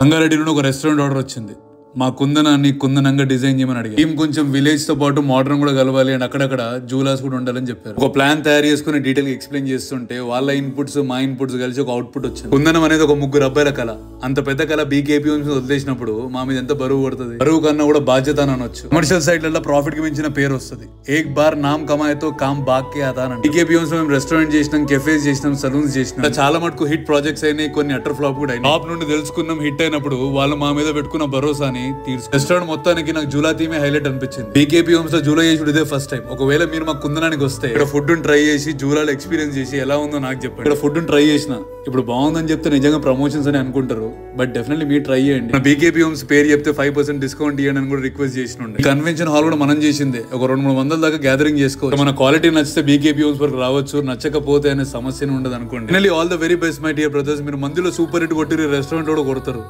రంగారెడ్డిలో ఒక restaurant order వచ్చింది. మా కుందనాన్ని కుందనంగా డిజైన్ చేయమని అడిగారు. టీం కొంచెం విలేజ్ తో పాటు మోడర్న్ కూడా కలవాలి అండ్ అక్కడక్కడ జూలాస్ కూడా ఉండాలని చెప్పారు. ఒక ప్లాన్ తయారు చేసుకుని డీటెయిల్ గా ఎక్స్ప్లెయిన్ చేస్తుంటే వాళ్ళ ఇన్పుట్స్ మా ఇన్పుట్స్ కలిసి ఒక అవుట్పుట్ వచ్చింది. కుందనం అనేది ఒక ముగ్గురు అబ్బాయిల కళ. అంత పెద్ద కళ బీకేపీ వదిలేసినప్పుడు మా మీద ఎంత బరువు పడుతుంది. బరువు కన్నా కూడా బాధ్యత అని అనొచ్చు. కమర్షియల్ సైట్లలో ప్రాఫిట్ కి మించిన పేరు వస్తుంది. ఏక్ బార్ నామ్ కమాయతో కామ్ బాగ్ కే ఆతా అని. బీకేపీ మేము రెస్టారెంట్ చేసినాం, కెఫేస్ చేసినాం, సలూన్స్ చేసినాం. చాలా మటుకు హిట్ ప్రాజెక్ట్స్ అయినాయి, కొన్ని అటర్ ఫ్లాప్ కూడా అయినాయి. టాప్ నుండి తెలుసుకున్నాం హిట్ అయినప్పుడు వాళ్ళు మా మీద పెట్టుకున్న భరోసాని తీర్చు. రెస్టారెంట్ మొత్తానికి నాకు జూలా థీమే హైలైట్ అనిపించింది. బీకేపీ హోమ్స్ లో జూలా చేసుడు ఇదే ఫస్ట్ టైం. ఒకవేళ మీరు మా కుందనానికి వస్తే ఇక్కడ ఫుడ్ ట్రై చేసి జూలాలో ఎక్స్పీరియన్స్ చేసి ఎలా ఉందో నాకు చెప్పండి. ఇక్కడ ఫుడ్ ట్రై చేసిన ఇప్పుడు బాగుందని చెప్తే నిజంగా ప్రమోషన్స్ అని అనుకుంటారు. బట్ డెఫినెట్లీ మీరు ట్రై చేయండి. బీకేపీ హోమ్స్ పేరు చెప్తే 5% డిస్కౌంట్ ఇవ్వండి అని కూడా రిక్వెస్ట్ చేసినండి. కన్వెన్షన్ హాల్ కూడా మనం చేసిందే. ఒక 200-300 దాకా గ్యాదరింగ్ చేసుకోవచ్చు. మన క్వాలిటీ నచ్చితే బీకేపీ హోమ్స్ వరకు రావచ్చు, నచ్చకపోతే అనే సమస్యనే ఉండదు అనుకోండి. All the very best my dear brothers. మీరు మందిలో సూపర్ హిట్ కొట్టిరు, రెస్టారెంట్ కూడా కొడతారు.